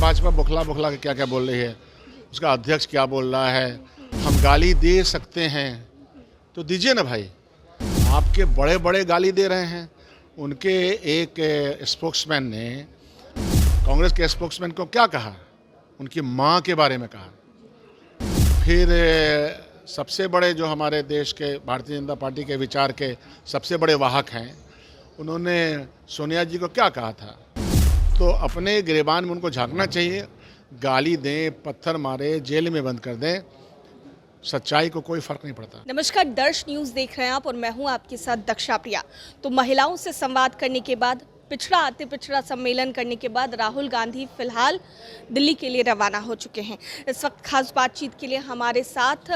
भाजपा बुखला बुखला के क्या क्या बोल रही है, उसका अध्यक्ष क्या बोल रहा है। हम गाली दे सकते हैं तो दीजिए ना भाई, आपके बड़े बड़े गाली दे रहे हैं। उनके एक स्पोक्समैन ने कांग्रेस के स्पोक्समैन को क्या कहा, उनकी माँ के बारे में कहा। फिर सबसे बड़े जो हमारे देश के भारतीय जनता पार्टी के विचार के सबसे बड़े वाहक हैं, उन्होंने सोनिया जी को क्या कहा था। तो अपने गिरेबान में उनको झांकना चाहिए। गाली दें, पत्थर मारे, जेल में बंद कर दें, सच्चाई को कोई फर्क नहीं पड़ता। नमस्कार, दर्श न्यूज़ देख रहे हैं आप और मैं हूं आपके साथ दक्षा प्रिया। तो महिलाओं से संवाद करने के बाद, पिछड़ा अति पिछड़ा सम्मेलन करने के बाद राहुल गांधी फिलहाल दिल्ली के लिए रवाना हो चुके हैं। इस वक्त खास बातचीत के लिए हमारे साथ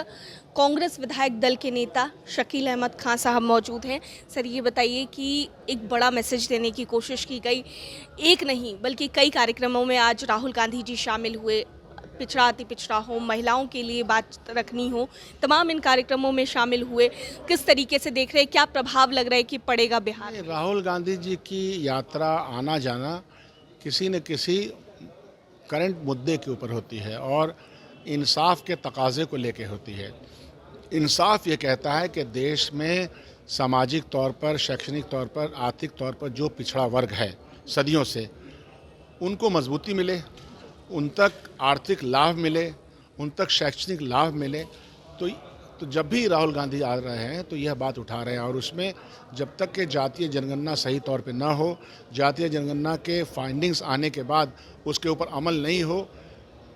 कांग्रेस विधायक दल के नेता शकील अहमद खान साहब मौजूद हैं। सर, ये बताइए कि एक बड़ा मैसेज देने की कोशिश की गई, एक नहीं बल्कि कई कार्यक्रमों में आज राहुल गांधी जी शामिल हुए। पिछड़ा अति पिछड़ा हो, महिलाओं के लिए बात रखनी हो, तमाम इन कार्यक्रमों में शामिल हुए। किस तरीके से देख रहे हैं, क्या प्रभाव लग रहा है कि पड़ेगा बिहार में? राहुल गांधी जी की यात्रा, आना जाना किसी न किसी करंट मुद्दे के ऊपर होती है और इंसाफ के तकाजे को लेके होती है। इंसाफ ये कहता है कि देश में सामाजिक तौर पर, शैक्षणिक तौर पर, आर्थिक तौर पर जो पिछड़ा वर्ग है सदियों से, उनको मजबूती मिले, उन तक आर्थिक लाभ मिले, उन तक शैक्षणिक लाभ मिले। तो जब भी राहुल गांधी आ रहे हैं तो यह बात उठा रहे हैं और उसमें जब तक कि जातीय जनगणना सही तौर पे ना हो, जातीय जनगणना के फाइंडिंग्स आने के बाद उसके ऊपर अमल नहीं हो,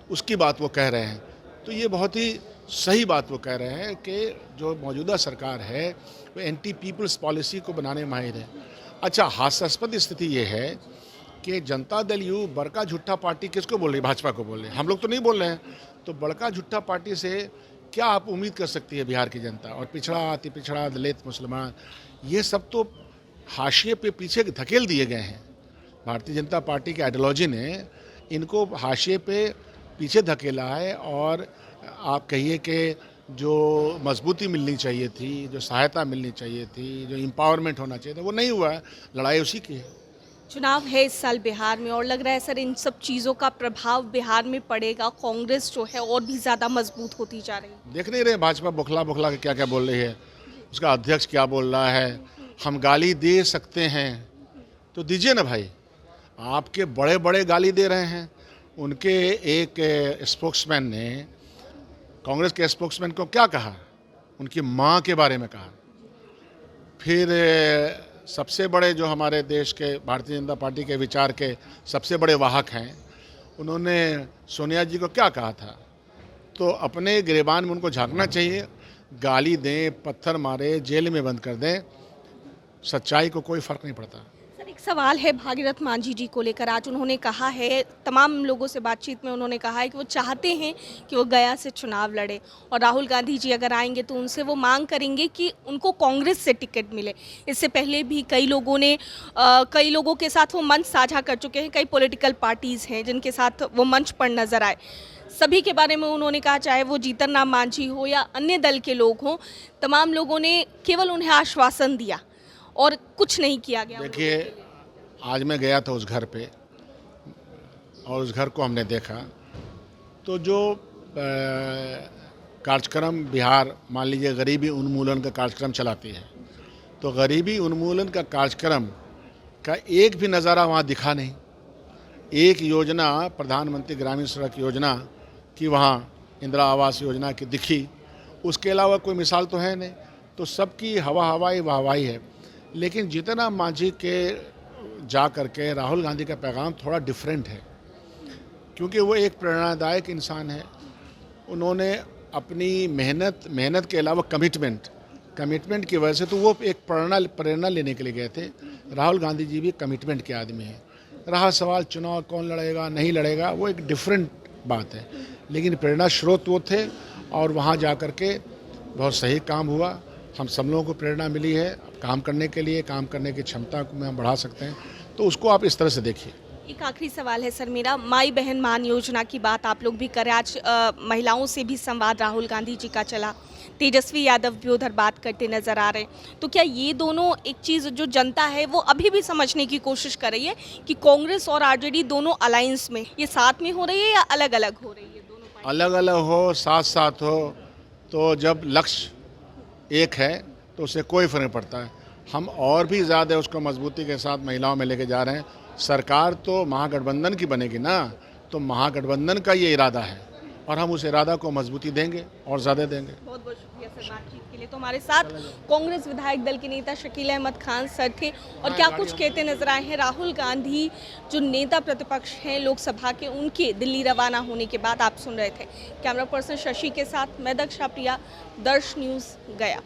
उसकी बात वो कह रहे हैं। तो ये बहुत ही सही बात वो कह रहे हैं कि जो मौजूदा सरकार है वो एंटी पीपल्स पॉलिसी को बनाने में माहिर है। अच्छा, हास्यास्पद स्थिति ये है कि जनता दल यू बड़का झूठा पार्टी किसको बोल रही है? भाजपा को बोल रहे हैं। हम लोग तो नहीं बोल रहे हैं। तो बड़का झूठा पार्टी से क्या आप उम्मीद कर सकती है बिहार की जनता? और पिछड़ा, अति पिछड़ा, दलित, मुसलमान, ये सब तो हाशिए पे पीछे धकेल दिए गए हैं। भारतीय जनता पार्टी की आइडियोलॉजी ने इनको हाशिए पे पीछे धकेला है और आप कहिए कि जो मजबूती मिलनी चाहिए थी, जो सहायता मिलनी चाहिए थी, जो एम्पावरमेंट होना चाहिए था, वो नहीं हुआ है। लड़ाई उसी की है। चुनाव है इस साल बिहार में और लग रहा है सर इन सब चीज़ों का प्रभाव बिहार में पड़ेगा। कांग्रेस जो है और भी ज़्यादा मजबूत होती जा रही है। देख नहीं रहे भाजपा बुखला बुखला के क्या क्या बोल रही है, उसका अध्यक्ष क्या बोल रहा है। हम गाली दे सकते हैं तो दीजिए ना भाई, आपके बड़े बड़े गाली दे रहे हैं। उनके एक स्पोक्समैन ने कांग्रेस के स्पोक्समैन को क्या कहा, उनकी माँ के बारे में कहा। फिर सबसे बड़े जो हमारे देश के भारतीय जनता पार्टी के विचार के सबसे बड़े वाहक हैं, उन्होंने सोनिया जी को क्या कहा था। तो अपने गिरेबान में उनको झांकना चाहिए। गाली दें, पत्थर मारे, जेल में बंद कर दें, सच्चाई को कोई फर्क नहीं पड़ता। सर, एक सवाल है भागीरथ मांझी जी को लेकर। आज उन्होंने कहा है, तमाम लोगों से बातचीत में उन्होंने कहा है कि वो चाहते हैं कि वो गया से चुनाव लड़े और राहुल गांधी जी अगर आएंगे तो उनसे वो मांग करेंगे कि उनको कांग्रेस से टिकट मिले। इससे पहले भी कई लोगों के साथ वो मंच साझा कर चुके हैं। कई पॉलिटिकल पार्टीज़ हैं जिनके साथ वो मंच पर नजर आए। सभी के बारे में उन्होंने कहा, चाहे वो जीतन राम मांझी हो या अन्य दल के लोग हों, तमाम लोगों ने केवल उन्हें आश्वासन दिया और कुछ नहीं किया गया। देखिए, आज मैं गया था उस घर पे और उस घर को हमने देखा तो जो कार्यक्रम बिहार, मान लीजिए गरीबी उन्मूलन का कार्यक्रम चलाती है, तो गरीबी उन्मूलन का कार्यक्रम का एक भी नज़ारा वहाँ दिखा नहीं। एक योजना, प्रधानमंत्री ग्रामीण सड़क योजना की वहाँ इंदिरा आवास योजना की दिखी, उसके अलावा कोई मिसाल तो है नहीं। तो सबकी हवाई वाहवाही है। लेकिन जीतन राम मांझी के जा करके राहुल गांधी का पैगाम थोड़ा डिफरेंट है, क्योंकि वो एक प्रेरणादायक इंसान है। उन्होंने अपनी मेहनत के अलावा कमिटमेंट की वजह से, तो वो एक प्रेरणा लेने के लिए गए थे। राहुल गांधी जी भी कमिटमेंट के आदमी हैं। रहा सवाल चुनाव कौन लड़ेगा नहीं लड़ेगा, वो एक डिफरेंट बात है, लेकिन प्रेरणा स्रोत वो थे और वहाँ जा कर के बहुत सही काम हुआ। हम सब लोगों को प्रेरणा मिली है काम करने के लिए, काम करने की क्षमता को हम बढ़ा सकते हैं। तो उसको आप इस तरह से देखिए। एक आखिरी सवाल है सर मेरा, माई बहन मान योजना की बात आप लोग भी करें, आज महिलाओं से भी संवाद राहुल गांधी जी का चला, तेजस्वी यादव भी उधर बात करते नजर आ रहे हैं, तो क्या ये दोनों एक चीज़ जो जनता है वो अभी भी समझने की कोशिश कर रही है कि कांग्रेस और आरजेडी दोनों अलायंस में ये साथ में हो रही है या अलग अलग हो रही है दोनों पार्टी? अलग अलग हो साथ साथ हो, तो जब लक्ष्य एक है तो उससे कोई फर्क नहीं पड़ता है। हम और भी ज़्यादा उसको मजबूती के साथ महिलाओं में लेके जा रहे हैं। सरकार तो महागठबंधन की बनेगी ना, तो महागठबंधन का ये इरादा है और हम उस इरादा को मजबूती देंगे और ज़्यादा देंगे। बहुत बहुत शुक्रिया सर बातचीत के लिए। तो हमारे साथ कांग्रेस विधायक दल के नेता शकील अहमद खान सर थे और क्या कुछ कहते नजर आए हैं राहुल गांधी जो नेता प्रतिपक्ष हैं लोकसभा के, उनके दिल्ली रवाना होने के बाद आप सुन रहे थे। कैमरा पर्सन शशि के साथ मैं दक्षा प्रिया, दर्श न्यूज़ गया।